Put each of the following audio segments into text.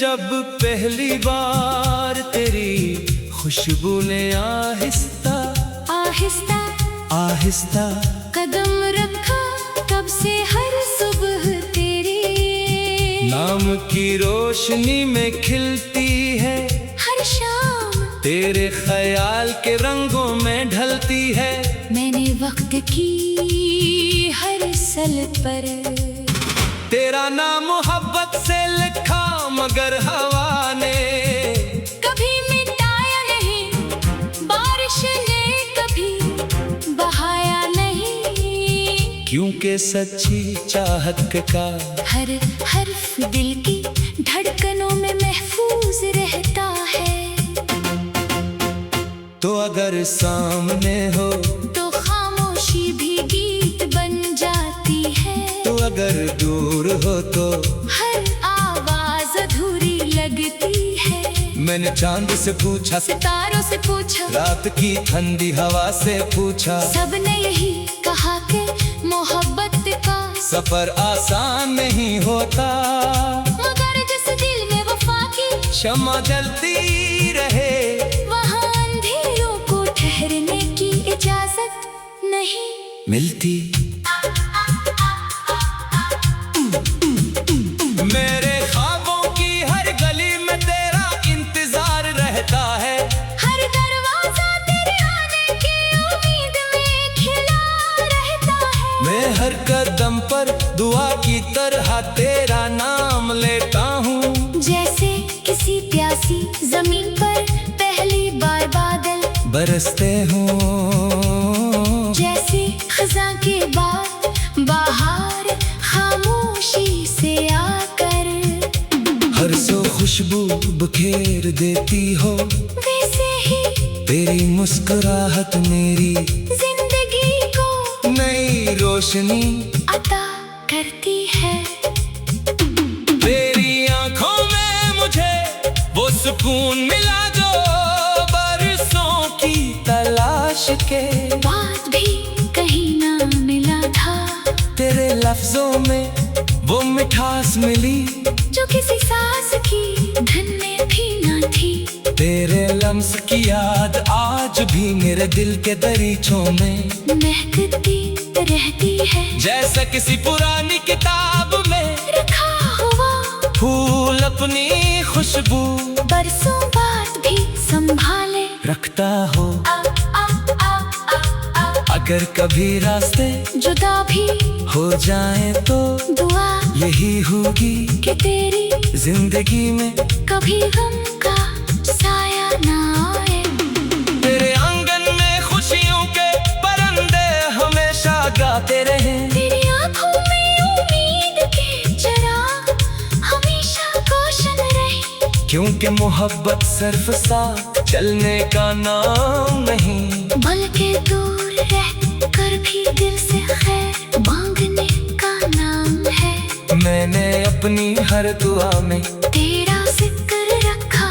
जब पहली बार तेरी खुशबू ने आहिस्ता आहिस्ता आहिस्ता कदम रखा, तब से हर सुबह तेरे नाम की रोशनी में खिलती है, हर शाम तेरे ख्याल के रंगों में ढलती है। मैंने वक्त की हर सल पर तेरा नाम मोहब्बत से लिखा, मगर हवा ने कभी मिटाया नहीं, बारिश ने कभी बहाया नहीं। क्योंकि सच्ची चाहत का हर हर्फ दिल की धड़कनों में महफूज रहता है। तो अगर सामने हो तो खामोशी भी गीत बन जाती है, तो अगर दूर हो तो हर आवाज अधूरी लगती है। मैंने चांद से पूछा, सितारों से पूछा, रात की ठंडी हवा से पूछा, सबने यही कहा कि मोहब्बत का सफर आसान नहीं होता, मगर जिस दिल में वफा की शम्मा जलती रहे, वहाँ अंधेरों को ठहरने की इजाजत नहीं मिलती। मेरे ख्वाबों की हर गली में तेरा इंतजार रहता है, हर दरवाजा तेरे आने की उम्मीद में खिला रहता है। मैं हर कदम पर दुआ की तरह तेरा नाम लेता हूँ। जैसे किसी प्यासी जमीन पर पहली बार बादल बरसते हूँ, जैसे खज़ां के बाद बाहर खामोशी से आकर हर सो खुशबू बखेर देती हो, वैसे ही तेरी मुस्कुराहट मेरी जिंदगी को नई रोशनी अता करती है। तेरी आंखों में मुझे वो सुकून मिला जो बरसों की तलाश के बात भी कहीं ना मिला था, तेरे लफ्जों में वो मिठास मिली जो किसी सास की धन में भी ना थी। तेरे लम्स की याद आज भी मेरे दिल के दरीचों में महकती रहती है, जैसा किसी पुरानी किताब में रखा हुआ फूल अपनी खुशबू बरसों बाद भी संभाले रखता हो। आ, आ, आ, आ, आ, अगर कभी रास्ते जुदा भी हो जाए तो दुआ यही होगी कि तेरी जिंदगी में कभी गम का साया ना आए। तेरे आंगन में खुशियों के परिंदे हमेशा गाते रहे, तेरी आंखों में उम्मीद के चिराग हमेशा रोशन रहे। क्योंकि मोहब्बत सिर्फ साथ चलने का नाम नहीं, बल्कि दूर रह कर भी दिल से खैर मांगने का नाम है। मैंने अपनी हर दुआ में तेरा जिक्र रखा,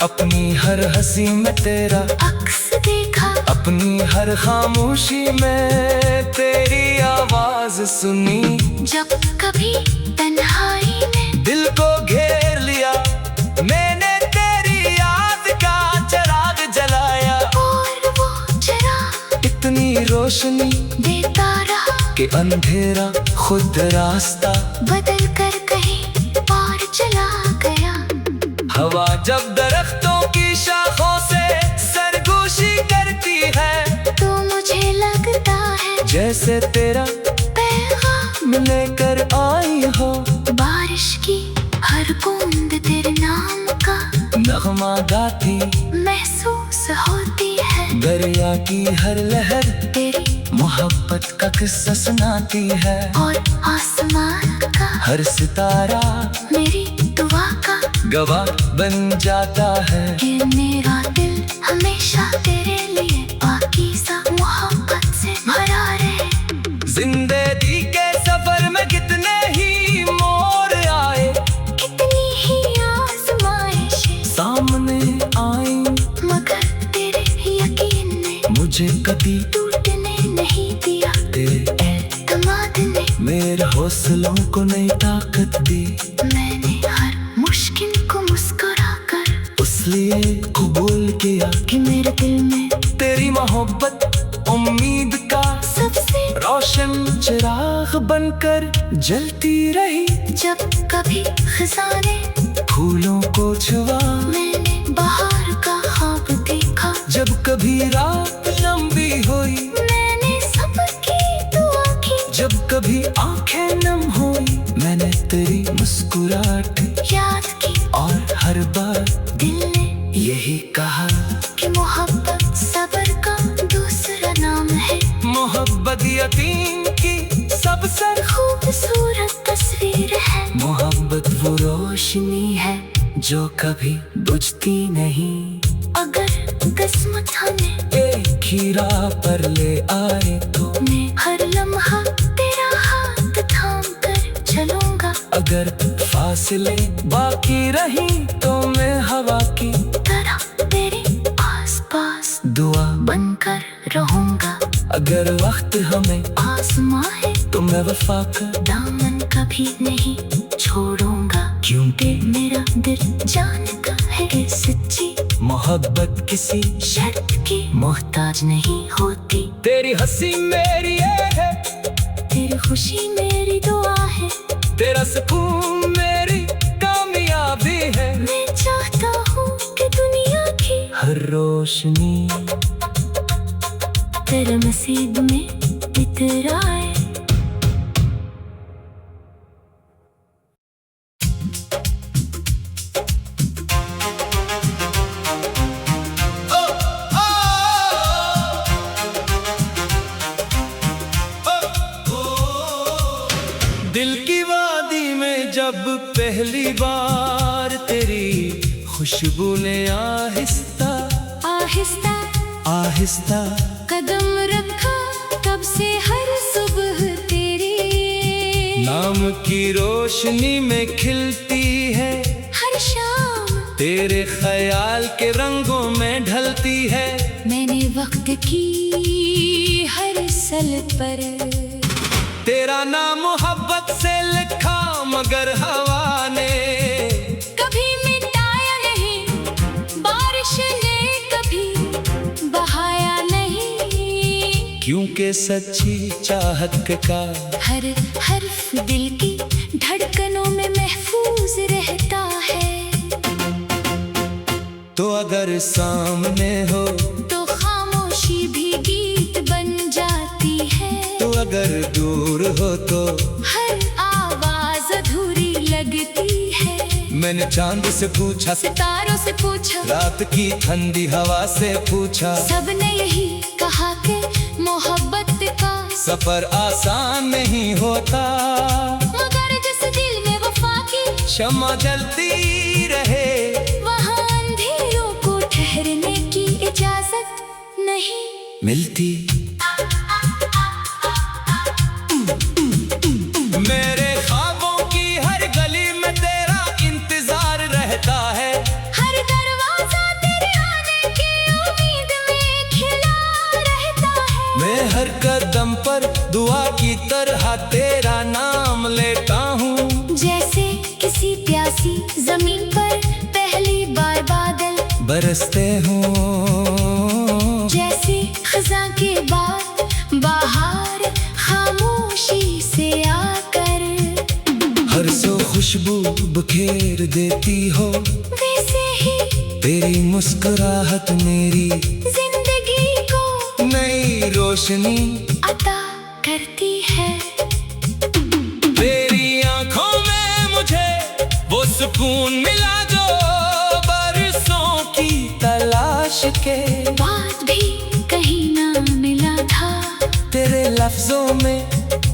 अपनी हर हंसी में तेरा अक्स देखा, अपनी हर खामोशी में तेरी आवाज सुनी। जब कभी तन्हाई ने दिल को घेर लिया, मैंने तेरी याद का चिराग जलाया, और वो चिराग इतनी रोशनी देता रहा कि अंधेरा खुद रास्ता बदल कर कहीं पार चला गया। हवा जब दरख्तों की शाखों से सरगोशी करती है, तो मुझे लगता है जैसे तेरा पैगाम लेकर आई हो, बारिश की हर बूंद तेरे नाम का नगमा गाती महसूस होती है। दरिया की हर लहर तेरी मोहब्बत का किस्सा सुनाती है, और आसमान का हर सितारा मेरी दुआ का गवाह बन जाता है। कि मेरा दिल हमेशा तेरे लिए पाकीज़ा मोहब्बत से भरा रहे। जिंदगी के सफर में कितने ही मोड़ आए, कितनी ही आज़माइशें सामने आई, मगर तेरे यकीन ने मुझे कभी टूटने नहीं दिया। तेरे एतमाद ने मेरे हौसलों को नई ताकत दी। मैंने हर मुश्किल को इसलिए कबूल किया कि मेरे दिल में तेरी मोहब्बत उम्मीद का सबसे रोशन चिराग बनकर जलती रही। जब कभी खजाने फूलों को छुआ मैंने बाहर का ख्वाब देखा, जब कभी रात लंबी हुई मैंने सबकी दुआ की, जब कभी आंखें नम हुई मैंने तेरी मुस्कुराहट याद की। और हर बार दिल ने यही कहा कि मोहब्बत सब्र का दूसरा नाम है। मोहब्बत यकीन की सबसे खूबसूरत तस्वीर है। मोहब्बत वो रोशनी है जो कभी बुझती नहीं। अगर किस्मत हमें एक ही राह पर ले आए तो मैं हर लम्हा तेरा हाथ थाम कर चलूंगा। अगर फासले बाकी रही तो मैं हवा की तरह तेरे आसपास दुआ बनकर रहूंगा। अगर वक्त हमें आसमां है तो मैं वफा का दामन कभी नहीं छोड़ूंगा, क्योंकि मेरा दिल जानता है कि सच्ची मोहब्बत किसी शर्त की मोहताज नहीं होती। तेरी हंसी मेरी ये है, तेरी खुशी मेरी दुआ है, तेरा सुकून मेरी कामयाबी है। मैं चाहता हूँ कि दुनिया की हर रोशनी तेरे नसीब में इतराए। दिल की वादी में जब पहली बार तेरी खुशबू ने आहिस्ता आहिस्ता आहिस्ता कदम रखा, तब से हर सुबह तेरे नाम की रोशनी में खिलती है। हर शाम तेरे ख्याल के रंगों में ढलती है। मैंने वक्त की हर सल पर तेरा नाम मोहब्बत से लिखा मगर हवा ने कभी मिटाया नहीं, बारिश ने कभी बहाया नहीं, क्योंकि सच्ची चाहत का हर हर्फ दिल की धड़कनों में महफूज रहता है। तो अगर सामने हो तो खामोशी भी गीत बन जाती है, तो अगर दूर हो तो हर आवाज अधूरी लगती है। मैंने चांद से पूछा, सितारों से पूछा, रात की ठंडी हवा से पूछा, सबने यही कहा कि मोहब्बत का सफर आसान नहीं होता, मगर जिस दिल में वफा की शम्मा जलती रहे। वहाँ अंधेरों को ठहरने की इजाजत नहीं मिलती। मेरे ख्वाबों की हर गली में तेरा इंतजार रहता है। हर दरवाजा तेरे आने की उम्मीद में खिला रहता है। मैं हर कदम पर दुआ की तरह तेरा नाम लेता हूँ। जैसे किसी प्यासी जमीन पर पहली बार बादल बरसते हूँ, जैसे खज़ां के बाद बाहर खामोशी से आकर हर सो खुशबू बखेर देती हो। वैसे ही तेरी मुस्कुराहट मेरी जिंदगी को नई रोशनी अता करती है। तेरी आंखों में मुझे वो सुकून मिला जो बरसों की तलाश के बात भी कहीं ना मिला था, तेरे लफ्जों में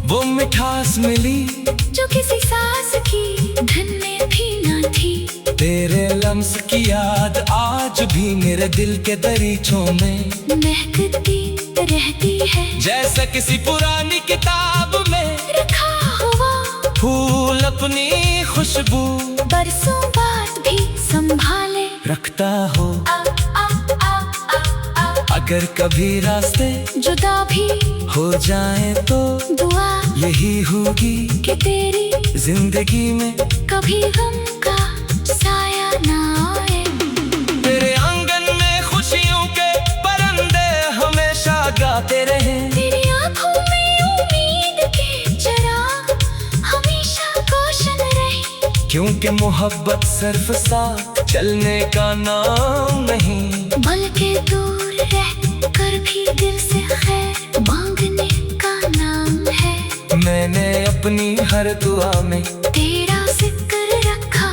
वो मिठास मिली जो किसी सांस की धन में भी ना थी। तेरे लम्स की याद आज भी मेरे दिल के दरीचों में महकती रहती है, जैसा किसी पुरानी किताब में रखा हुआ फूल अपनी खुशबू बरसों बाद भी संभाले रखता हो। आ, आ, आ, आ, आ, अगर कभी रास्ते जुदा भी हो जाए तो दुआ यही होगी कि तेरी जिंदगी में कभी गम का साया ना आए। क्योंकि मोहब्बत सिर्फ साथ चलने का नाम नहीं, बल्कि दूर रह कर भी दिल से खैर मांगने का नाम है। मैंने अपनी हर दुआ में तेरा जिक्र रखा,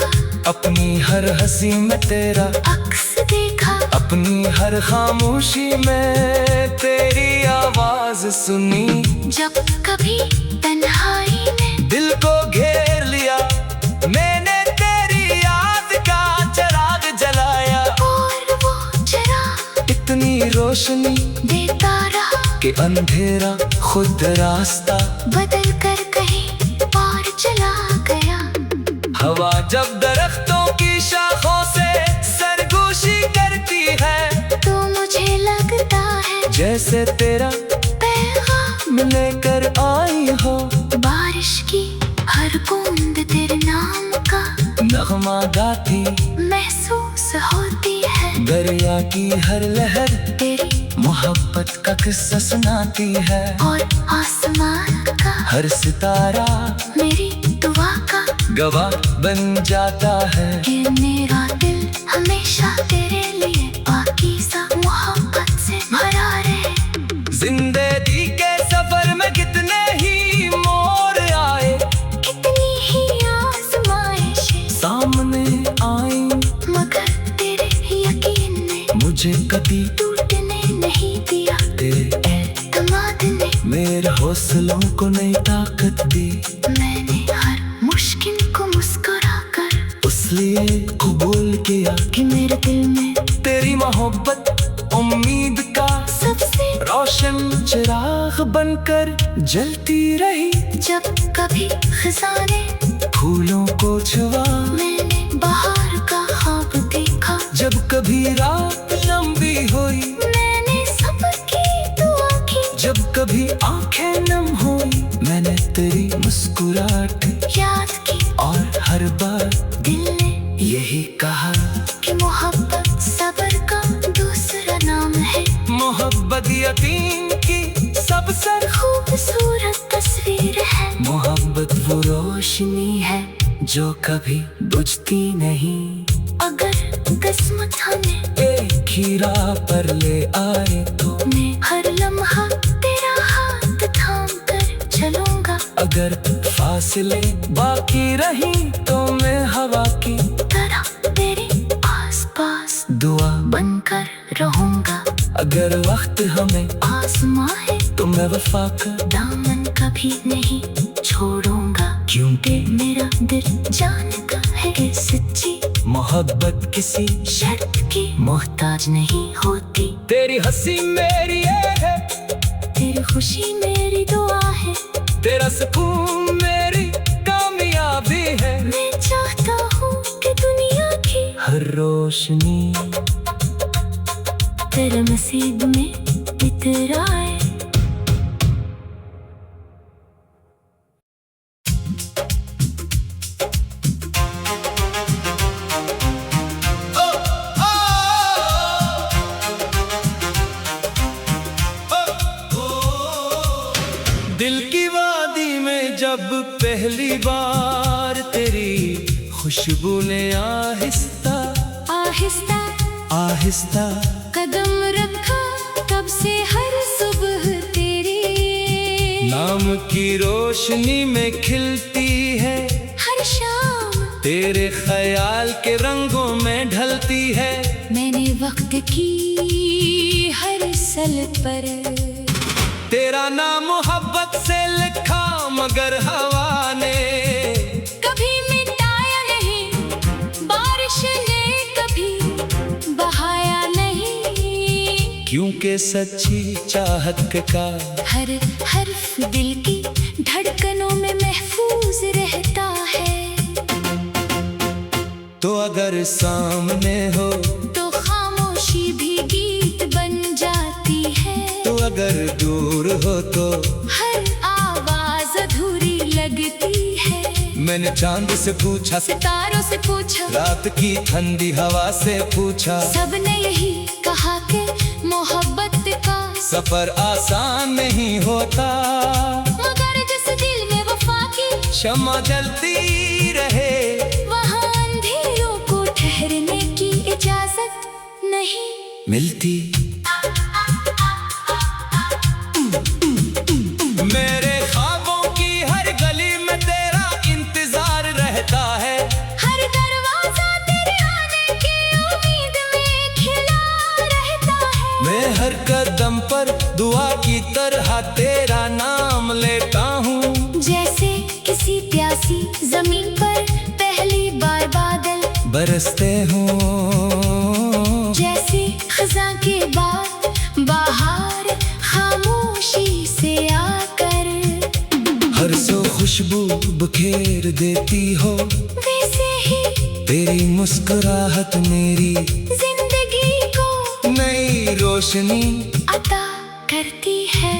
अपनी हर हंसी में तेरा अक्स देखा, अपनी हर खामोशी में तेरी आवाज सुनी। जब कभी तन्हाई ने दिल को घेर लिया, मैंने तेरी याद का चिराग जलाया, और वो चिराग इतनी रोशनी देता रहा कि अंधेरा खुद रास्ता बदल कर कहीं पार चला गया। हवा जब दरख्तों की शाखों से सरगोशी करती है, तो मुझे लगता है जैसे तेरा पैगाम लेकर आई हो। बारिश की हर बूंद तेरे नाम का नगमा गाती महसूस होती है, दरिया की हर लहर तेरी मोहब्बत का किस्सा सुनाती है, और आसमान का हर सितारा मेरी दुआ का गवाह बन जाता है। कि मेरा दिल हमेशा तेरे लिए पाकीज़ा मोहब्बत से भरा रहे। जिंदगी के सफर में कितने ही मोड़ आए, कितनी ही आज़माइशें सामने आई, मगर तेरे यकीन ने मुझे कभी टूटने नहीं दिया। तेरे एतमाद ने मेरे हौसलों को नई ताकत दी, मैंने हर मुश्किल को मुस्कुरा कर इसलिए कबूल किया कि मेरे दिल में तेरी मोहब्बत उम्मीद का सबसे रोशन चिराग बनकर जलती रही। जब कभी खजाने फूलों को छुआ, मैंने बाहर का ख्वाब देखा, जब कभी रात लंबी हुई, मैंने सबकी दुआ की, जब कभी आंखें नम हुई, मैंने तेरी मुस्कुराहट याद की, और हर बार दिल ने यही कहा कि मोहब्बत सब्र का दूसरा नाम है। मोहब्बत यकीन की सबसे खूबसूरत तस्वीर है, मोहब्बत वो रोशनी है जो कभी बुझती नहीं। अगर किस्मत हमें एक ही राह पर ले आए तो मैं हर लम्हा तेरा हाथ थाम कर चलूंगा। अगर फासले बाकी रही तो मैं हवा की तरह तेरे आसपास दुआ बनकर रहूंगा। अगर वक्त हमें आसमां है तो मैं वफा का दामन कभी नहीं छोड़ूंगा, क्योंकि मेरा दिल जानता है कि सच्ची मोहब्बत किसी शर्त की मोहताज नहीं होती। तेरी हंसी मेरी ये है, तेरी खुशी मेरी दुआ है, तेरा सुकून मेरी कामयाबी है। मैं चाहता हूँ कि दुनिया की हर रोशनी तेरे नसीब में इतराए। दिल की वादी में जब पहली बार तेरी खुशबू ने आहिस्ता आहिस्ता आहिस्ता कदम रखा, तब से हर सुबह तेरे नाम की रोशनी में खिलती है, हर शाम तेरे ख्याल के रंगों में ढलती है। मैंने वक्त की हर सल पर तेरा नाम मोहब्बत से लिखा, मगर हवा ने कभी मिटाया नहीं, बारिश ने कभी बहाया नहीं, क्योंकि सच्ची चाहत का हर हर्फ दिल की धड़कनों में महफूज रहता है। तो अगर सामने हो तो खामोशी भी गीत बन जाती है, तो अगर दूर हो तो हर आवाज अधूरी लगती है। मैंने चांद से पूछा, सितारों से पूछा, रात की ठंडी हवा से पूछा, सबने यही कहा कि मोहब्बत का सफर आसान नहीं होता, मगर जिस दिल में वफा की शम्मा जलती रहे वहाँ मिलती। मेरे ख्वाबों की हर गली में तेरा इंतजार रहता है, हर दरवाजा तेरे आने की उम्मीद में खिला रहता है। मैं हर कदम पर दुआ की तरह तेरा नाम लेता हूँ। जैसे किसी प्यासी जमीन पर पहली बार बादल बरसते हूँ, जैसे खज़ां के बाद बाहर खामोशी से आकर हर सो खुशबू बखेर देती हो। वैसे ही तेरी मुस्कुराहट मेरी जिंदगी को नई रोशनी अता करती है।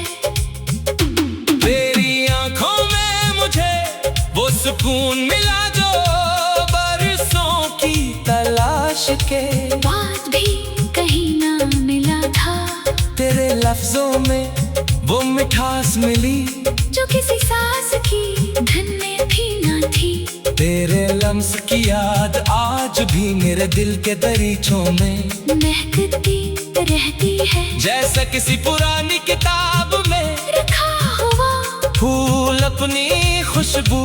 तेरी आंखों में मुझे वो सुकून मिला जो बरसों की तलाश के बात भी कहीं ना मिला था, तेरे लफ्जों में वो मिठास मिली जो किसी सास की धन में भी ना थी। तेरे लम्स की याद आज भी मेरे दिल के दरीचों में महकती रहती है, जैसा किसी पुरानी किताब में रखा हुआ फूल अपनी खुशबू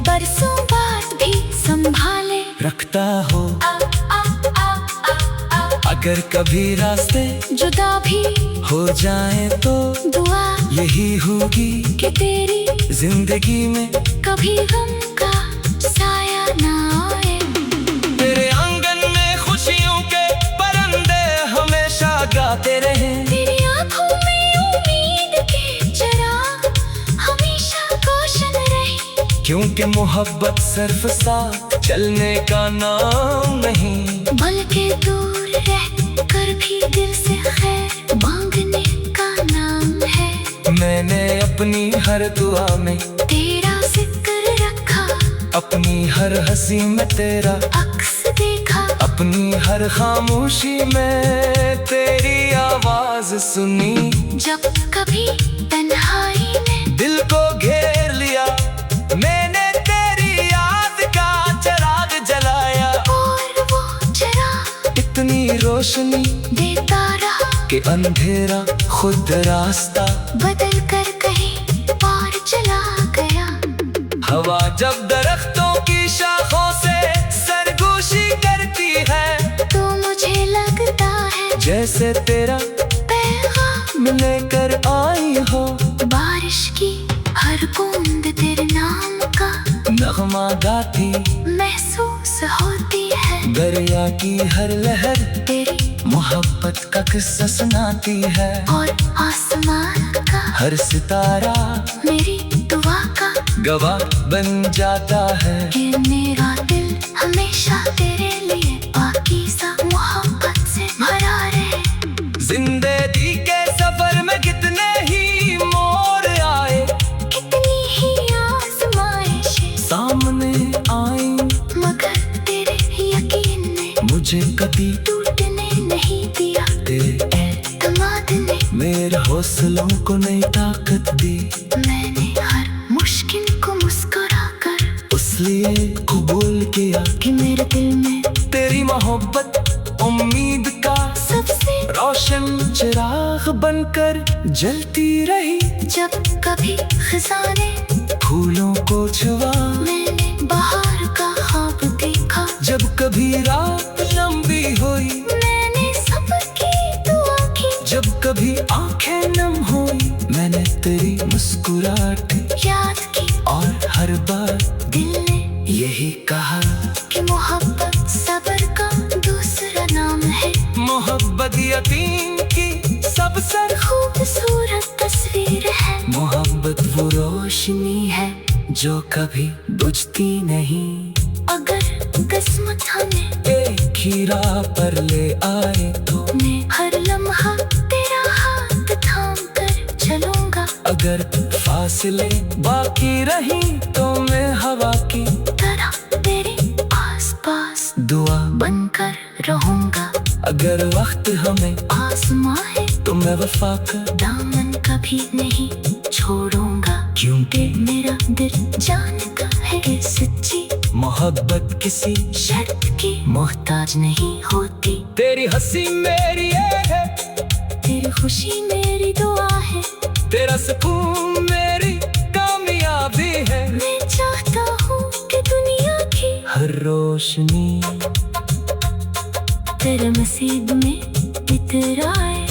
बरसों बाद भी संभाले रखता हो। आ, आ, आ, आ, आ। अगर कभी रास्ते जुदा भी हो जाए तो दुआ यही होगी कि तेरी जिंदगी में कभी गम का साया ना आए। तेरे आंगन में खुशियों के परिंदे हमेशा गाते रहे, तेरी आंखों में उम्मीद के चिराग हमेशा रोशन रहे। क्योंकि मोहब्बत सिर्फ साथ चलने का नाम नहीं, बल्कि दूर रह कर भी दिल से खैर मांगने का नाम है। मैंने अपनी हर दुआ में तेरा जिक्र रखा, अपनी हर हंसी में तेरा अक्स देखा, अपनी हर खामोशी में तेरी आवाज सुनी। जब कभी तन्हाई ने दिल को घेर लिया मैंने तेरी याद का चिराग जलाया, और वो चिराग इतनी रोशनी देता रहा कि अंधेरा खुद रास्ता बदल कर कहीं पार चला गया। हवा जब दरख्तों की शाखों से सरगोशी करती है तो मुझे लगता है जैसे तेरा पैगाम लेकर आई हो। बारिश की हर बूंद तेरे नाम का नगमा गाती महसूस होती है, दरिया की हर लहर तेरी मोहब्बत का किस्सा सुनाती है, और आसमान का हर सितारा मेरी दुआ का गवाह बन जाता है। कि मेरा दिल हमेशा तेरे लिए पाकीज़ा मोहब्बत से भरा रहे। जिंदगी के सफर में कितने ही मोड़ आए, कितनी ही आज़माइशें सामने आई, मगर तेरे यकीन ने मुझे कभी टूटने नहीं दिया। तेरे एतमाद ने मेरे हौसलों को नई ताकत दी, मैंने हर मुश्किल को मुस्कुरा कर इसलिए कबूल किया कि मेरे दिल में तेरी मोहब्बत उम्मीद का सबसे रोशन चिराग बनकर जलती रही। जब कभी खजाने फूलों को छुआ मैंने बाहर का ख्वाब देखा, जब कभी रात लंबी हुई मैंने सबकी दुआ की, जब कभी आंखें नम हुई मैंने तेरी मुस्कुराहट याद की, और हर बार दिल ने यही कहा कि मोहब्बत सब्र का दूसरा नाम है। मोहब्बत यकीन की सबसे खूबसूरत तस्वीर है, मोहब्बत वो रोशनी है जो कभी बुझती नहीं। अगर किस्मत हमें एक ही राह पर ले आए तो मैं हर लम्हा तेरा हाथ थाम कर चलूंगा। अगर फासले बाकी रही तो मैं हवा की तरह तेरे आसपास दुआ बनकर रहूंगा। अगर वक्त हमें आसमां है तो मैं वफा का दामन कभी नहीं छोड़ूंगा, क्योंकि मेरा दिल जानता है कि सच्ची मोहब्बत किसी शर्त की मोहताज नहीं होती। तेरी हंसी मेरी ये है, तेरी खुशी मेरी दुआ है। तेरा सुकून मेरी कामयाबी है। मैं चाहता हूँ कि दुनिया की हर रोशनी तेरे नसीब में इतराए।